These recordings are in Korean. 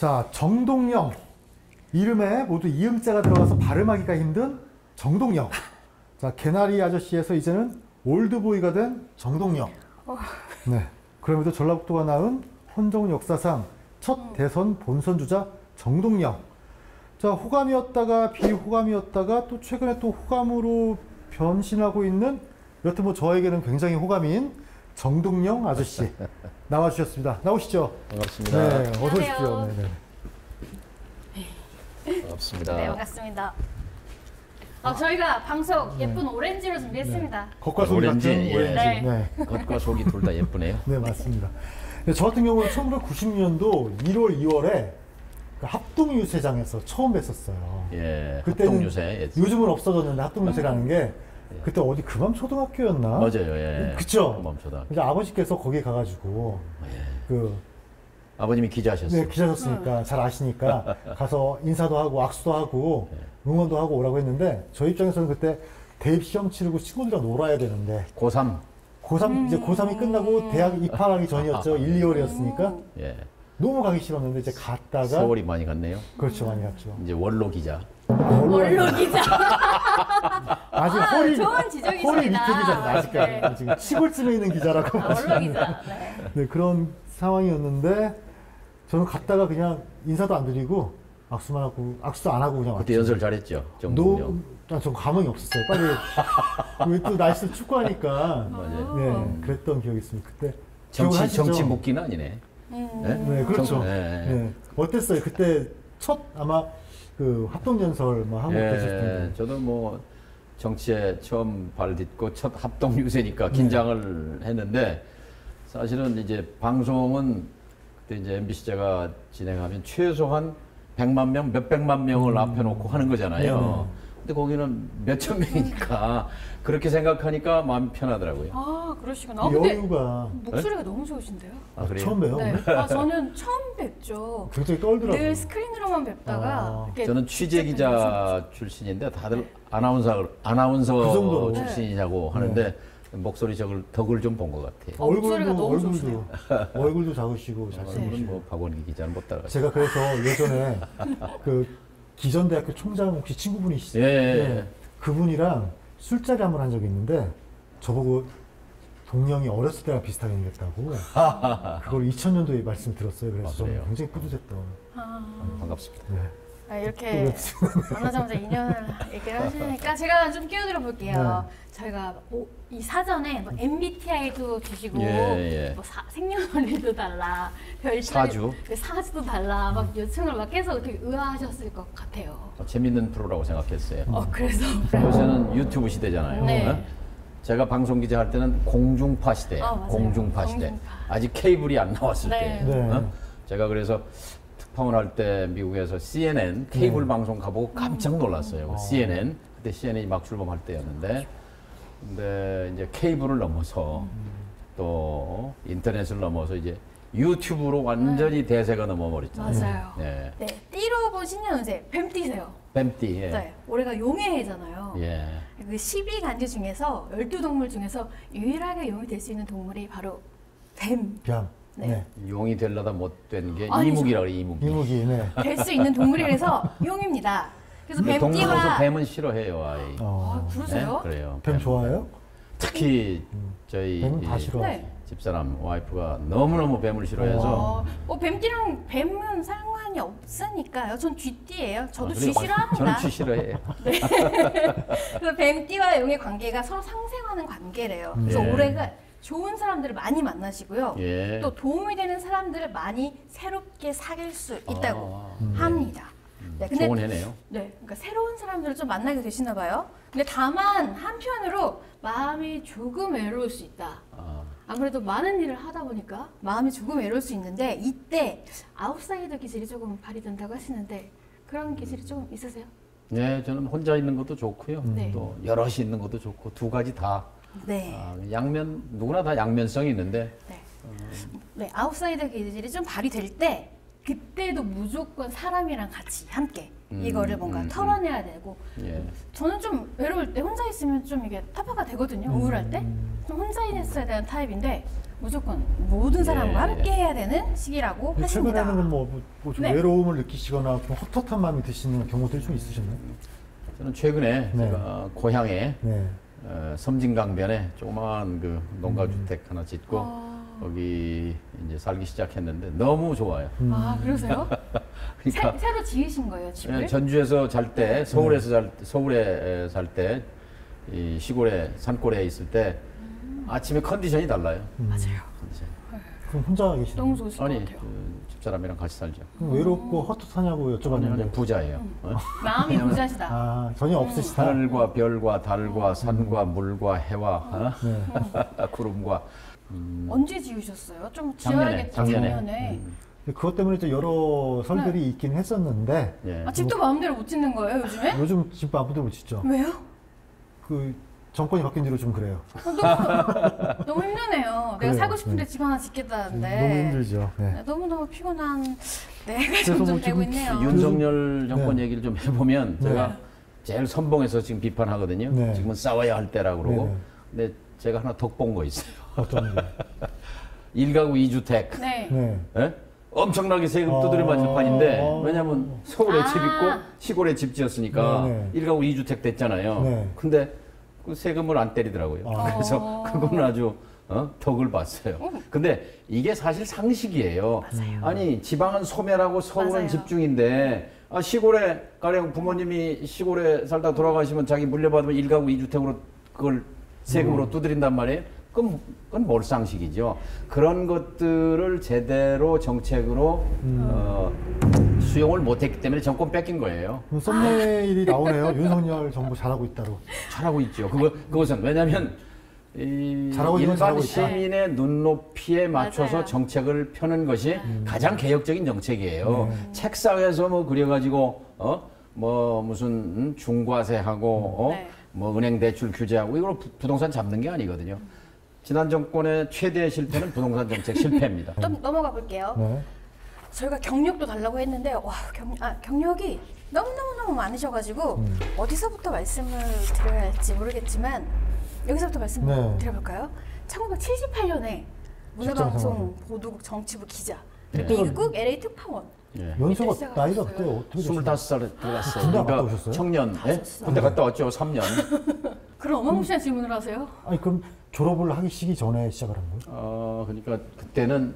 자, 정동영. 이름에 모두 이음자가 들어가서 발음하기가 힘든 정동영. 자, 개나리 아저씨에서 이제는 올드보이가 된 정동영. 네. 그럼에도 전라북도가 낳은 헌정 역사상 첫 대선 본선 주자 정동영. 자, 호감이었다가 비호감이었다가 또 최근에 또 호감으로 변신하고 있는, 여튼 뭐 저에게는 굉장히 호감인 정동영 아저씨 나와주셨습니다. 나오시죠. 반갑습니다. 네, 어서 오십시오. 네, 네. 반갑습니다. 네, 반갑습니다. 저희가 방송 예쁜 오렌지로 준비했습니다. 겉과 속이 오렌지, 같은 예. 오렌지. 네. 네. 겉과 속이 둘 다 예쁘네요. 네, 맞습니다. 네, 저 같은 경우는 1990년도 1월, 2월에 그 합동유세장에서 처음 뵀었어요. 예, 그때는 합동유세. 요즘은 없어졌는데 합동유세라는 게 그때 어디 금암초등학교였나? 맞아요. 예. 그쵸? 금암초등학교. 이제 아버지께서 거기에 가가지고 그 아버님이 기자하셨어요. 네, 기자셨으니까 잘 아시니까 가서 인사도 하고 악수도 하고 응원도 하고 오라고 했는데 저희 입장에서는 그때 대입 시험 치르고 친구들이랑 놀아야 되는데 고3. 고3 이제 고3이 끝나고 대학 입학하기 전이었죠. 1, 2월이었으니까 예. 너무 가기 싫었는데 이제 갔다가 세월이 많이 갔네요. 그렇죠, 많이 갔죠. 이제 원로 기자. 원로 기자. 아직 허리 좋은 지적이십니다. 허리 밑에 기자입니다. 아직까지 네. 지금 시골쯤에 있는 기자라고. 원로 기자. 네. 네, 그런 상황이었는데 저는 갔다가 그냥 인사도 안 드리고 악수만 하고 악수도 안 하고 그냥 그때 왔죠. 연설 잘했죠. 정동영. 전 감흥이 없었어요. 빨리 왜 또 날씨도 축구하니까 맞아요. 네, 그랬던 기억이 있습니다. 그때 기억하시죠? 정치 묻기는 아니네. 네? 네, 그렇죠. 네. 네. 어땠어요? 그때 첫 아마 그 합동연설 뭐 하고 계실 텐데. 저도 뭐 정치에 처음 발 딛고 첫 합동 유세니까 긴장을 했는데 사실은 이제 방송은 그때 이제 MBC 제가 진행하면 최소한 100만 명, 몇백만 명을 앞에 놓고 하는 거잖아요. 네네. 근데 거기는 몇천 명이니까 그렇게 생각하니까 마음이 편하더라고요. 아, 그러시구나. 근데 여유가 목소리가 너무 좋으신데요? 아, 그래요? 처음 봬요. 네. 저는 처음 뵙죠. 굉장히 떨더라고요. 늘 스크린으로만 뵙다가 이렇게 저는 취재 직접 기자 출신인데 다들 아나운서 그 정도로. 출신이냐고 하는데 목소리 덕을 좀 본 것 같아요. 목소리가 너무 좋으시네요. 얼굴도 작으시고 잘생기시고. 얼굴은 뭐 박원기 기자는 못 따라가죠. 제가 그래서 예전에 그 기전대학교 총장 혹시 친구분이시죠? 예. 네. 그분이랑 술자리 한번 한 적이 있는데 저보고 동영이 어렸을 때랑 비슷하게 생겼다고 그걸 2000년도에 말씀 들었어요. 그래서 저는 그래요? 굉장히 뿌듯했던. 반갑습니다. 네. 이렇게 만나자마자 인연을 얘기를 하시니까 제가 좀 끼워들어 볼게요. 네. 저희가 이 사전에 뭐 MBTI도 주시고 예. 뭐 생년월일도 달라, 사주. 사주도 달라 막 요청을 막 계속 되게 의아하셨을 것 같아요. 재밌는 프로라고 생각했어요. 그래서 요새는 유튜브 시대잖아요. 네. 어? 제가 방송 기자 할 때는 공중파 시대예요. 맞아요. 공중파 시대. 공중파. 아직 케이블이 안 나왔을 네. 때. 네. 어? 제가 그래서 특파원 할 때 미국에서 CNN 케이블 방송 가보고 깜짝 놀랐어요. CNN 그때 CNN이 막 출범할 때였는데, 근데 이제 케이블을 넘어서 또 인터넷을 넘어서 이제 유튜브로 완전히 대세가 넘어버렸잖아요. 맞아요. 네. 네, 띠로 본 신년운세 뱀띠세요. 뱀띠. 예. 네, 올해가 용의 해잖아요. 예. 그 12간지 중에서 12동물 중에서 유일하게 용이 될 수 있는 동물이 바로 뱀. 뺨. 네. 네. 용이 되려다 못 된 게 아니죠. 이무기라 그래, 이무기. 이무기. 네. 될 수 있는 동물이라서 용입니다. 그래서 근데 동물로서 뱀띠와 뱀은 싫어해요, 아이. 그러세요? 그래요. 뱀 좋아해요? 특히 저희 뱀은 다 싫어하죠. 네. 집사람 와이프가 너무너무 뱀을 싫어해서 뱀띠랑 뱀은 상관이 없으니까요. 전 쥐띠예요. 저도 쥐 그래요? 싫어합니다. 저는 쥐 싫어해요. 그래서 뱀띠와 용의 관계가 서로 상생하는 관계래요. 그래서 예. 올해가 좋은 사람들을 많이 만나시고요. 예. 또 도움이 되는 사람들을 많이 새롭게 사귈 수 있다고 아, 합니다. 네, 좋은 해네요. 네, 그러니까 새로운 사람들을 좀 만나게 되시나 봐요. 근데 다만 한편으로 마음이 조금 외로울 수 있다. 아무래도 많은 일을 하다 보니까 마음이 조금 외로울 수 있는데 이때 아웃사이더 기질이 조금 발휘된다고 하시는데 그런 기질이 조금 있으세요? 네, 저는 혼자 있는 것도 좋고요. 네. 또 여럿이 있는 것도 좋고 두 가지 다 네. 양면 누구나 다 양면성이 있는데 네. 네, 아웃사이더 기질이 좀 발휘될 때 그때도 무조건 사람이랑 같이 함께 이거를 뭔가 털어내야 되고 예. 저는 좀 외로울 때 혼자 있으면 좀 이게 타파가 되거든요. 우울할 때. 좀 혼자 있어야 되는 타입인데 무조건 모든 사람과 예, 함께 해야 되는 시기라고 하십니다. 최근에는 좀 네. 외로움을 느끼시거나 좀 헛헛한 마음이 드시는 경우들이 좀 있으셨나요? 저는 최근에 네. 제가 고향에 네. 섬진강변에 조그마한 그 농가주택 하나 짓고 거기 이제 살기 시작했는데 너무 좋아요. 아, 그러세요? 그러니까 새로 지으신 거예요, 집을? 전주에서 잘 때, 서울에 살 때, 이 시골에 산골에 있을 때 아침에 컨디션이 달라요. 맞아요. 컨디션. 그럼 혼자 계시나요? 너무 좋으실 것 아니 같아요. 그 집사람이랑 같이 살죠. 그럼 외롭고 헛헛하냐고 아니, 여쭤봤는데 부자예요. 마음이 부자시다. 아 전혀 없으시다. 하늘과 별과 달과 산과 물과 해와 네. 구름과 언제 지으셨어요? 좀 지어야겠죠, 작년에. 작년에. 그것 때문에 또 여러 설들이 있긴 했었는데 예. 아, 집도 마음대로 못 짓는 거예요, 요즘에? 요즘 집 아무도 못 짓죠. 왜요? 그 정권이 바뀐 뒤로 좀 그래요. 너무 힘드네요. 내가 그래요. 살고 싶은데 네. 집 하나 짓겠다는데. 너무 힘들죠. 네. 너무너무 피곤한 때가 그래서 점점 뭐 되고 지금 있네요. 윤석열 정권 네. 얘기를 좀 해보면 네. 제가 제일 선봉에서 지금 비판하거든요. 네. 지금은 싸워야 할 때라고 그러고. 네. 근데 제가 하나 덕본 거 있어요. 어떤 게? 1가구 2주택. 네. 네. 예? 엄청나게 세금 두드려 맞을 판인데 왜냐면 서울에 아. 집 있고 시골에 집 지었으니까 네, 1가구 2주택 됐잖아요. 네. 근데 그 세금을 안 때리더라고요. 그래서 그거는 아주 덕을 봤어요. 근데 이게 사실 상식이에요. 아니 지방은 소멸하고 서울은 맞아요. 집중인데 시골에 가령 부모님이 시골에 살다 돌아가시면 자기 물려받으면 1가구 2주택으로 그걸 세금으로 두드린단 말이에요. 그건 몰상식이죠. 그런 것들을 제대로 정책으로 수용을 못했기 때문에 정권 뺏긴 거예요. 그럼 썸네일이 나오네요. 윤석열 정부 잘하고 있다로. 잘하고 있죠. 그것은 왜냐하면 이 잘하고 있는 건 일반 잘하고 있다. 시민의 눈높이에 맞춰서 맞아요. 정책을 펴는 것이 가장 개혁적인 정책이에요. 책상에서 뭐 그려가지고 뭐 무슨 중과세하고 네. 뭐 은행 대출 규제하고 이걸로 부동산 잡는 게 아니거든요. 지난 정권의 최대 실패는 부동산 정책 실패입니다. 또 넘어가 볼게요. 네. 저희가 경력도 달라고 했는데 와 경력이 너무너무 많으셔가지고 어디서부터 말씀을 드려야 할지 모르겠지만 여기서부터 말씀 네. 드려볼까요? 1978년에 문화방송 보도국 정치부 기자, 네. 미국 LA 특파원. 예. 연세가 시작하셨어요. 나이가 그때 어떻게 되셨나요? 25살에 들어갔어요. 군대 안 갔다 오셨어요? 청년. 예? 군대 갔다 왔죠. 3년. 그런 어마무시한 질문을 하세요? 아니 그럼 졸업을 하기 시기 전에 시작을 한 거예요? 그러니까 그때는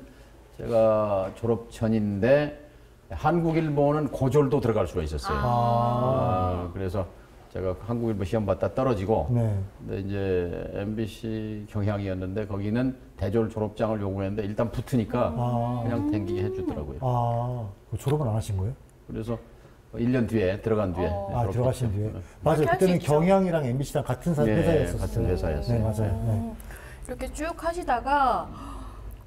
제가 졸업 전인데 한국일보는 고졸도 들어갈 수가 있었어요. 그래서 제가 한국일보 시험 봤다 떨어지고 네. 근데 이제 MBC 경향이었는데 거기는 대졸 졸업장을 요구했는데 일단 붙으니까 그냥 댕기게 해주더라고요. 그 졸업은 안 하신 거예요? 그래서 1년 뒤에 들어간 뒤에 졸업했죠. 들어가신 뒤에. 네. 맞아요. 그렇게 할수 그때는 있죠. 경향이랑 MBC랑 같은 네, 회사였었어요. 같은 회사였어요. 네, 맞아요. 네. 이렇게 쭉 하시다가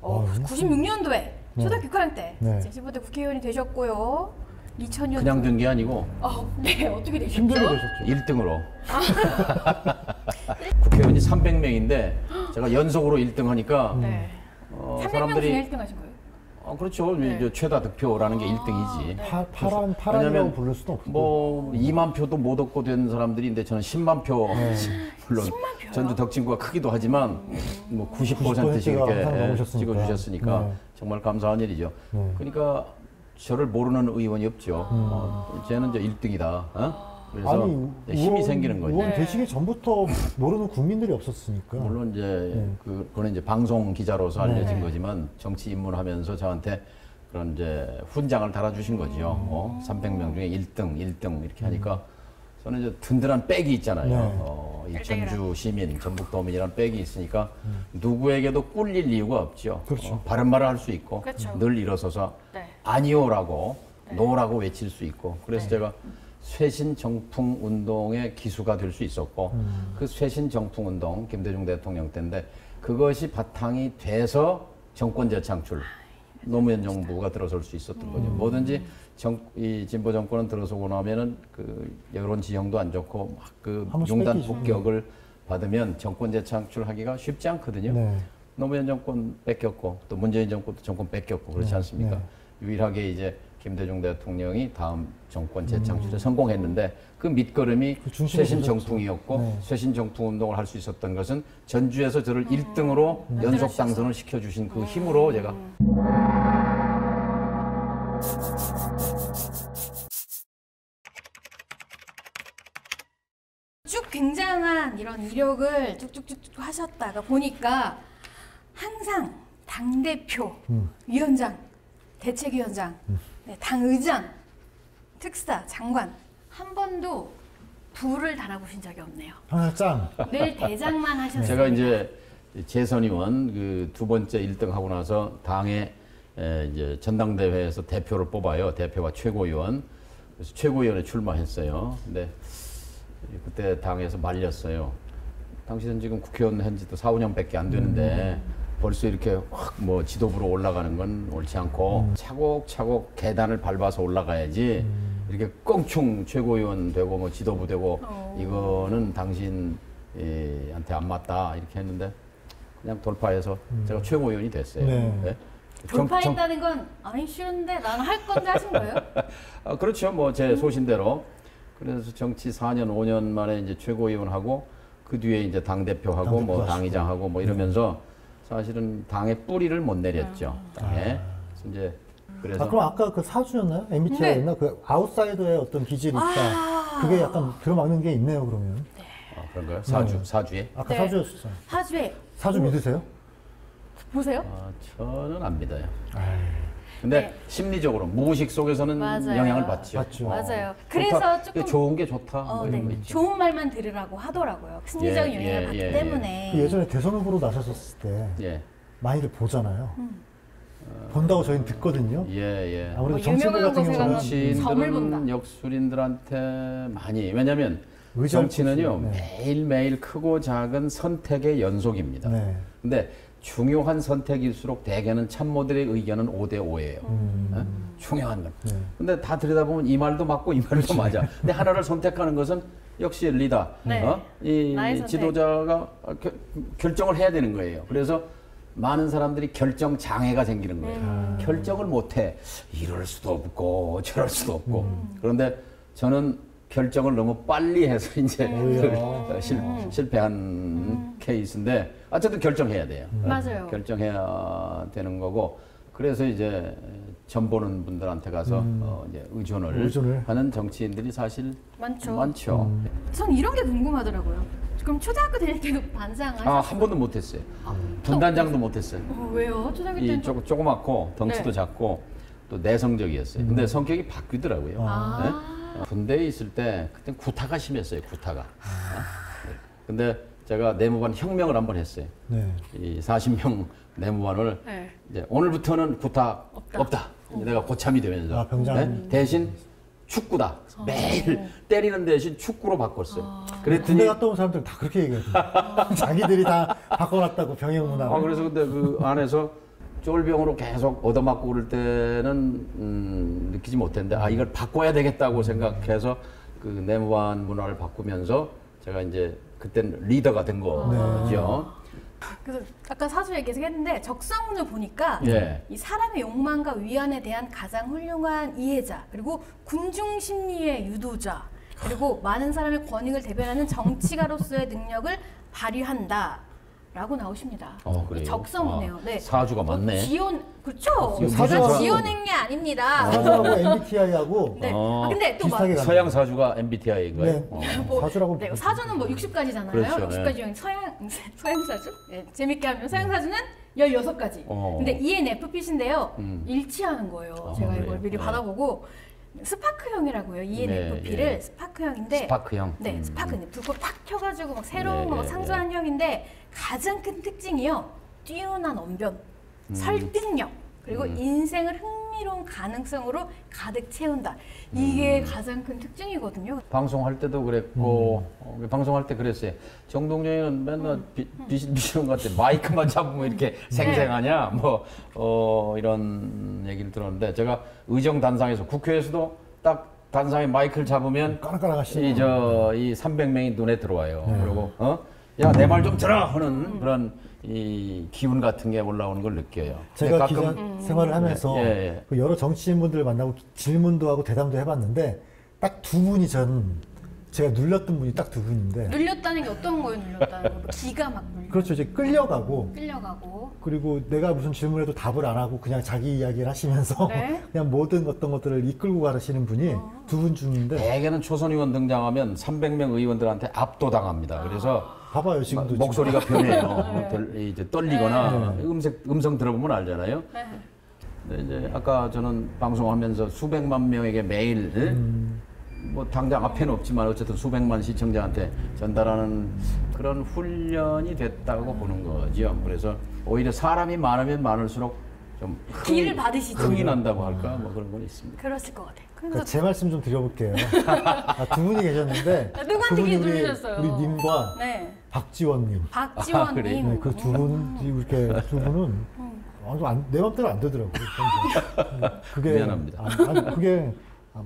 아유. 96년도에 초등학교 6학년 때 네. 15대 국회의원이 되셨고요. 2000년 그냥 된 게 아니고 네 어떻게 되셨죠? 힘들게 되셨죠. 1등으로. 국회의원이 300명인데 제가 연속으로 1등 하니까 네. 300명 중에 1등 하신 거예요? 그렇죠. 네. 이제 최다 득표라는 게 1등이지. 파란이라고 왜냐면 부를 수도 없고. 뭐 2만 표도 못 얻고 된 사람들인데 저는 10만 표 물론 10만 표요? 전주 덕진구가 크기도 하지만 뭐 90%씩 90%가 이렇게 항상 넘으셨으니까. 찍어주셨으니까 네. 정말 감사한 일이죠. 네. 그러니까 저를 모르는 의원이 없죠. 쟤는 이제 1등이다. 그래서 힘이 생기는 거죠. 의원 되시기 전부터 모르는 국민들이 없었으니까. 물론 이제 그거는 이제 방송 기자로서 알려진 네. 거지만 정치 입문하면서 저한테 그런 이제 훈장을 달아주신 거죠. 300명 중에 1등 이렇게 하니까 저는 이제 든든한 백이 있잖아요. 이 전주 시민, 전북도민이라는 백이 있으니까 누구에게도 꿀릴 이유가 없죠. 그렇죠. 바른 말을 할 수 있고 그렇죠. 늘 일어서서 네. 아니오라고 노라고 외칠 수 있고 그래서 제가 쇄신 정풍 운동의 기수가 될 수 있었고 그 쇄신 정풍 운동 김대중 대통령 때인데 그것이 바탕이 돼서 정권 재창출 노무현 정부가 들어설 수 있었던 거죠. 뭐든지 이 진보 정권은 들어서고 나면은 그 여론 지형도 안 좋고 막 그 한 번씩 융단 뺏기죠. 폭격을 받으면 정권 재창출하기가 쉽지 않거든요. 네. 노무현 정권 뺏겼고 또 문재인 정권도 정권 뺏겼고 그렇지 않습니까? 네. 유일하게 이제 김대중 대통령이 다음 정권 재창출에 성공했는데 그 밑거름이 그 중심에 쇄신 서셨죠. 정풍이었고 네. 쇄신 정풍 운동을 할 수 있었던 것은 전주에서 저를 1등으로 연속 당선을 시켜주신 그 힘으로 제가 쭉 굉장한 이런 이력을 쭉쭉쭉 하셨다가 보니까 항상 당대표, 위원장, 대책위원장, 네, 당의장, 특사, 장관 한 번도 부를 달아보신 적이 없네요. 항상 짱. 늘 대장만 하셨어요. 제가 이제 재선의원 그 두 번째 1등 하고 나서 당의 이제 전당대회에서 대표를 뽑아요. 대표와 최고위원. 그래서 최고위원에 출마했어요. 근데 그때 당에서 말렸어요. 당신은 지금 국회의원 한 지도 4, 5년밖에 안 되는데 벌써 이렇게 확 뭐 지도부로 올라가는 건 옳지 않고 차곡차곡 계단을 밟아서 올라가야지 이렇게 껑충 최고위원 되고 뭐 지도부 되고 이거는 당신한테 안 맞다 이렇게 했는데 그냥 돌파해서 제가 최고위원이 됐어요. 네. 네. 돌파했다는 건 아니 쉬운데 나는 할 건데 하신 거예요? 그렇죠. 뭐 제 소신대로. 그래서 정치 4년, 5년 만에 이제 최고위원하고 그 뒤에 이제 당대표하고 뭐 당대표 당의장하고 뭐 이러면서 사실은 당의 뿌리를 못 내렸죠. 당에. 그래서 이제 그래서 그럼 아까 그 사주였나요? MBTI였나? 그 아웃사이더의 어떤 기질이 있다. 그게 약간 들어막는 게 있네요, 그러면. 그런가요? 네. 사주에? 아까 네. 사주였었잖아요. 사주에 사주 믿으세요? 보세요. 저는 안 믿어요. 아이, 근데 네. 심리적으로 무의식 속에서는 맞아요. 영향을 받죠. 받죠. 맞아요. 좋다. 그래서 조금 좋은 게 좋다. 뭐 네. 이런 거 있죠. 좋은 말만 들으라고 하더라고요. 심리적인 예, 영향을 예, 받기 예, 때문에. 그 예전에 대선 후보로 나섰을 때 예, 많이들 보잖아요. 본다고 저희는 듣거든요. 예, 예. 아무래도 뭐 정치인들 유명한 같은 곳에 경우는 가면 점을 본다. 정치인들은 역술인들한테 많이 왜냐하면 의지할 정치는요 곳이, 네. 매일매일 크고 작은 선택의 연속입니다. 네. 근데 중요한 선택일수록 대개는 참모들의 의견은 5대 5예요. 중요한 건. 네. 근데 다 들여다보면 이 말도 맞고 이 말도 맞아. 근데 하나를 선택하는 것은 역시 리더, 네. 이 나의 선택. 지도자가 결정을 해야 되는 거예요. 그래서 많은 사람들이 결정 장애가 생기는 거예요. 결정을 못해. 이럴 수도 없고 저럴 수도 없고. 그런데 저는 결정을 너무 빨리 해서 이제 오히려. 실패한 케이스인데 어쨌든 결정해야 돼요. 맞아요. 결정해야 되는 거고 그래서 이제 전 보는 분들한테 가서 이제 의존을 하는 정치인들이 사실 많죠. 전 이런 게 궁금하더라고요. 그럼 초등학교 다닐 때도 반장 하셨어요? 한 번도 못했어요. 분단장도 못했어요. 왜요? 초등학교 때는 조그맣고 덩치도 네. 작고 또 내성적이었어요. 근데 성격이 바뀌더라고요. 네? 군대에 있을 때 그때 구타가 심했어요. 구타가. 네. 근데 제가 내무반 혁명을 한번 했어요. 네. 이 40명 내무반을 네. 이제 오늘부터는 구타 없다. 내가 고참이 되면서 병장. 대신 축구다. 매일 때리는 대신 축구로 바꿨어요. 그랬더니 군대 갔다 온 사람들 다 그렇게 얘기하더라고요. 자기들이 다 바꿔놨다고 병영 문화. 그래서 근데 그 안에서 쫄병으로 계속 얻어맞고 그럴 때는 느끼지 못했는데 이걸 바꿔야 되겠다고 생각해서 그 내무반 문화를 바꾸면서 제가 이제 그때는 리더가 된 거죠. 그래서 아까 사주 계속 했는데 적성운을 보니까 예. 이 사람의 욕망과 위안에 대한 가장 훌륭한 이해자 그리고 군중 심리의 유도자 그리고 많은 사람의 권익을 대변하는 정치가로서의 능력을 발휘한다. 라고 나오십니다. 그래요? 적성운이에요. 네. 사주가 맞네. 지원 그렇죠. 사주가- 제가 지어낸 게 아닙니다. 사주하고 MBTI하고 네. 근데 또 막 비슷하게 가는 서양 사주가 MBTI인가요? 네. 뭐, 사주라고 네, 사주는 뭐 60가지잖아요. 그렇죠, 60가지 중에 서양 사주? 네, 재밌게 하면 서양 사주는 16가지. 근데 ENFP신데요. 일치하는 거예요. 제가 그래요? 이걸 미리 네. 받아보고 스파크형이라고 해요. ENFP를 네, 네. 스파크형인데 스파크형. 네, 스파크는 불꽃 팍 켜가지고 막 새로운 네, 거 막 네, 상상한 형인데 가장 큰 특징이요. 뛰어난 언변, 설득력, 그리고 인생을 흥미로운 가능성으로 가득 채운다. 이게 가장 큰 특징이거든요. 방송할 때도 그랬고 방송할 때 그랬어요. 정동영이는 맨날 비시는 것 같아. 마이크만 잡으면 이렇게 생생하냐 뭐 이런 얘기를 들었는데 제가 의정 단상에서 국회에서도 딱 단상에 마이크를 잡으면 까락까락하시죠. 이 300명이 눈에 들어와요. 그리고 야 내 말 좀 들어 하는 그런 이 기운 같은 게 올라오는 걸 느껴요. 제가 근데 기자 생활을 하면서 예, 예. 그 여러 정치인분들 만나고 질문도 하고 대담도 해봤는데 딱 두 분이 제가 눌렸던 분이 딱 두 분인데 눌렸다는 게 어떤 거예요? 눌렸다는 거? 뭐 기가 막 눌려. 그렇죠. 이제 끌려가고 끌려가고. 그리고 내가 무슨 질문해도 답을 안 하고 그냥 자기 이야기를 하시면서 네. 그냥 모든 어떤 것들을 이끌고 가시는 분이 두 분 중인데 대개는 초선 의원 등장하면 300명 의원들한테 압도당합니다. 그래서 봐봐요 지금도 목소리가 변해요. 이제 떨리거나 음성 들어보면 알잖아요. 네. 근데 이제 아까 저는 방송하면서 수백만 명에게 매일 뭐 당장 앞에는 없지만 어쨌든 수백만 시청자한테 전달하는 그런 훈련이 됐다고 보는 거죠. 그래서 오히려 사람이 많으면 많을수록 좀 기를 받으시죠. 흥이 난다고 할까 뭐 그런 건 있습니다. 그랬을 것 같아요. 그러니까 그래서 제 말씀 좀 드려볼게요. 두 분이 계셨는데 누구한테 그분이 기회 누르셨어요? 우리 님과 네. 박지원님 박지원님. 그래요? 네, 그 두 분 이렇게 두 분은 내 맘대로 안 되더라고요. 그게 미안합니다. 그게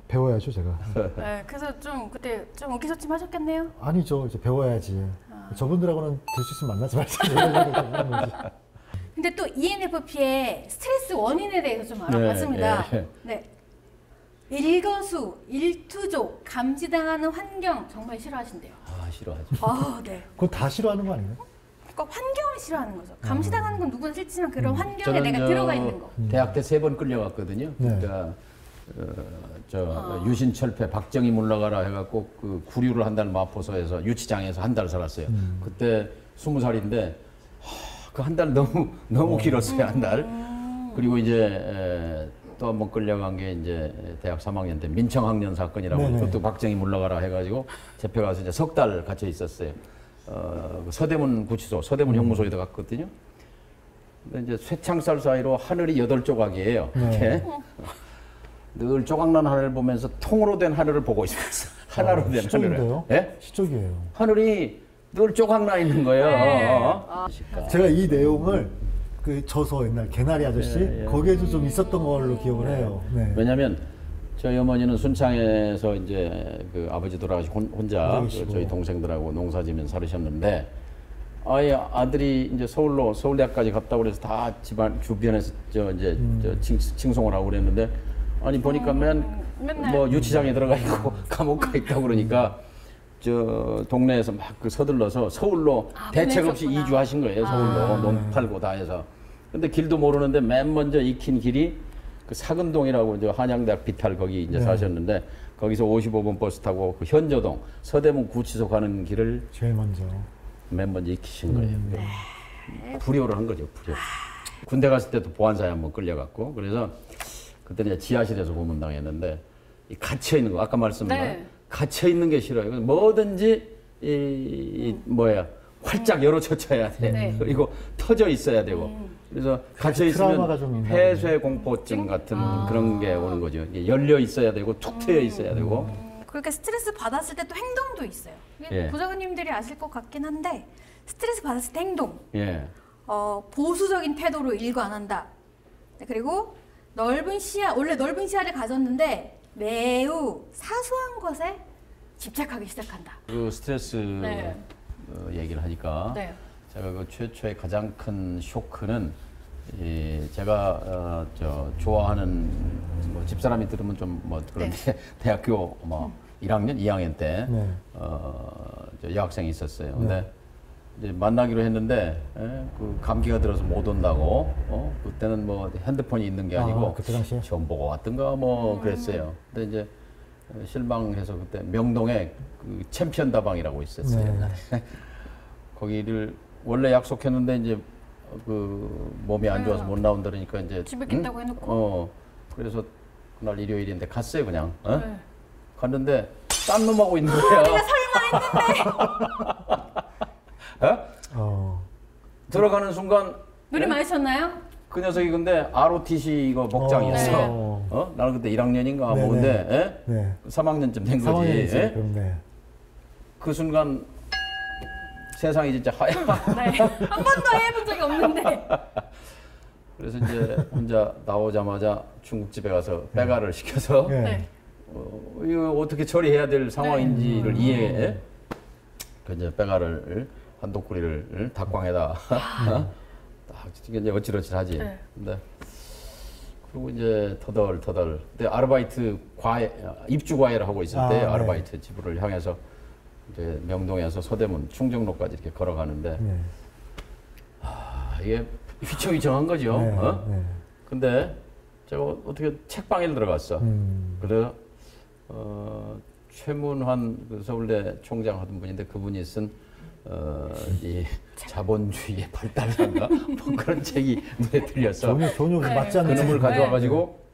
배워야죠 제가. 네, 그래서 좀 그때 좀 의기소침 하셨겠네요. 아니죠 이제 배워야지. 저분들하고는 될 수 있으면 만나지 말자. 근데 또 ENFP의 스트레스 원인에 대해서 좀 알아봤습니다. 네, 네. 일거수, 일투족, 감지당하는 환경 정말 싫어하신대요. 아 싫어하죠. 아, 네. 그거 다 싫어하는 거 아니에요? 그러니까 환경을 싫어하는 거죠. 감시당하는 건 누구나 싫지만 그런 환경에 내가 저 들어가 있는 거. 대학 때 3번 끌려갔거든요. 네. 그러니까 유신철폐 박정희 물러가라 해갖고 그 구류를 한 달 마포소에서 유치장에서 한 달 살았어요. 그때 20살인데 그 한 달 너무 길었어요. 한 달. 그리고 이제 또 한 번 끌려간 게 이제 대학 3학년 때 민청학년 사건이라고 네네. 그것도 박정희 물러가라 해가지고 잡혀가서 이제 석 달 갇혀 있었어요. 그 서대문 구치소, 서대문 형무소에도 갔거든요. 근데 이제 쇠창살 사이로 하늘이 8조각이에요. 이렇게. 늘 조각난 하늘을 보면서 통으로 된 하늘을 보고 있었어. 하나로 된 하늘을. 시적인데요? 예? 시적이에요. 하늘이 늘 조각나 있는 거예요. 제가 이 내용을 그 저서 옛날 개나리 아저씨 거기에도 좀 있었던 걸로 기억을 해요. 네. 왜냐면 저희 어머니는 순창에서 이제 그 아버지 돌아가시고 혼자 그 저희 동생들하고 농사지면 살으셨는데 아예 아들이 이제 서울대학까지 갔다고 그래서 다 집안 주변에서 저 칭송을 하고 그랬는데 아니 보니까 맨날. 뭐 유치장에 들어가 있고 감옥 가 있다고 그러니까 저 동네에서 막 그 서둘러서 서울로 대책 없이 보내셨구나. 이주하신 거예요. 서울로 논 팔고 다 해서. 근데 길도 모르는데 맨 먼저 익힌 길이 그 사근동이라고 이제 한양대학 비탈 거기 이제 사셨는데 거기서 55번 버스 타고 그 현저동 서대문 구치소 가는 길을 제일 먼저. 맨 먼저 익히신 거예요. 불효를 한 거죠. 불효. 군대 갔을 때도 보안사에 한번 끌려갔고 그래서 그때는 이제 지하실에서 고문당했는데 이 갇혀 있는 거 아까 말씀드린 네. 갇혀 있는 게 싫어요. 뭐든지 활짝 열어젖혀야 돼. 네. 그리고 터져 있어야 되고. 그래서 갇혀 트라우마가 좀 있으면 있나 폐쇄 공포증 같은 그런 게 오는 거죠. 이게 열려 있어야 되고 툭 트여 있어야 되고. 그렇게 스트레스 받았을 때 또 행동도 있어요. 이게 예. 보좌관님들이 아실 것 같긴 한데 스트레스 받았을 때 행동. 예. 보수적인 태도로 일과 안 한다. 네, 그리고 원래 넓은 시야를 가졌는데 매우 사소한 것에 집착하기 시작한다. 그 스트레스 네. 얘기를 하니까 네. 제가 그 최초의 가장 큰 쇼크는 제가 좋아하는 뭐 집사람이 들으면 좀 뭐 그런데 대학교 뭐 1학년, 2학년 때 네. 저 여학생이 있었어요. 근데 이제 만나기로 했는데 그 감기가 들어서 못 온다고 그때는 뭐 핸드폰이 있는 게 아니고 그때 당시에? 시험 보고 왔던가 뭐 그랬어요. 근데 이제 실망해서 그때 명동에 그 챔피언 다방이라고 있었어요. 네. 거기를 원래 약속했는데 이제 그 몸이 안 좋아서 못 나온다 그러니까 이제 집에 있겠다고 해놓고. 그래서 그날 일요일인데 갔어요 그냥. 네. 갔는데 딴 놈하고 있는 거야. 내가 설마 했는데. 들어가는 순간 눈이 마주쳤나요? 그 녀석이 근데 ROTC 이거 복장이었어. 네. 나는 그때 1학년인가 네네. 뭐인데 네. 3학년쯤 된 거지. 3학년이지. 예? 그럼 네. 그 순간 세상이 진짜 하얗. 네. 한 번도 해본 적이 없는데. 그래서 이제 혼자 나오자마자 중국집에 가서 빼가를 시켜서 네. 네. 이거 어떻게 처리해야 될 상황인지를 이해해. 그 이제 빼가를 한독구리를 닭광에다 딱 이제 어찌러찌하지. 네. 근데 그리고 이제 터덜. 근데 아르바이트 입주 과외를 하고 있을 때 네. 아르바이트 집을 향해서 이제 명동에서 서대문 충정로까지 이렇게 걸어가는데 네. 이게 휘청휘청한 거죠. 네. 어? 네. 근데 제가 어떻게 책방에 들어갔어. 그래서 최문환 그 서울대 총장 하던 분인데 그분이 쓴 이 자본주의의 발달인가 뭐 그런 책이 눈에 들려서 전혀 네. 맞지 않는 그 놈을 책인데. 가져와가지고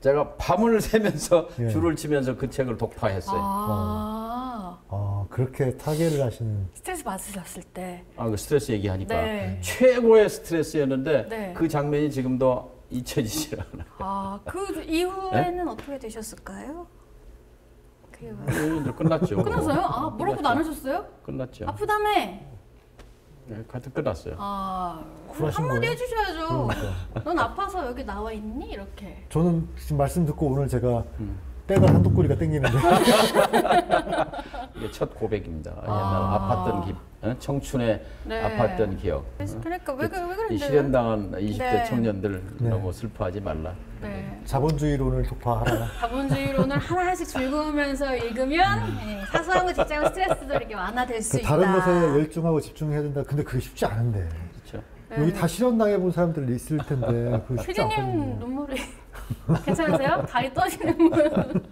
제가 밤을 새면서 예. 줄을 치면서 그 책을 독파했어요. 그렇게 타계를 하시는. 스트레스 받으셨을 때. 그 스트레스 얘기하니까 네. 최고의 스트레스였는데 네. 그 장면이 지금도 잊혀지질 않아요. 그 이후에는 어떻게 되셨을까요? 그게 이제 끝났죠. 끝났어요? 뭐라고 끝났죠. 나누셨어요? 끝났죠. 아프다며. 네, 하여튼 끝났어요. 쿨하신 한마디 거예요? 해주셔야죠. 넌 아파서 여기 나와 있니? 이렇게. 저는 지금 말씀 듣고 오늘 제가 때가 한독구리가 땡기는데. 이게 첫 고백입니다. 옛날 아팠던 청춘에 네. 아팠던 기억. 그러니까 왜 이 그런데요? 실현당한 20대 네. 청년들 네. 너무 슬퍼하지 말라. 네. 자본주의론을 독파하라. 자본주의론을 하나씩 즐거우면서 읽으면 사소한 거 직장 스트레스도 이렇게 완화될 수 있다. 다른 것에 열중하고 집중해야 된다. 근데 그게 쉽지 않은데. 그렇죠. 네. 여기 다 실현당해 본 사람들 있을 텐데 그거 쉽지 피디님 않거든요. 눈물이 괜찮으세요? 다리 떠시는 분.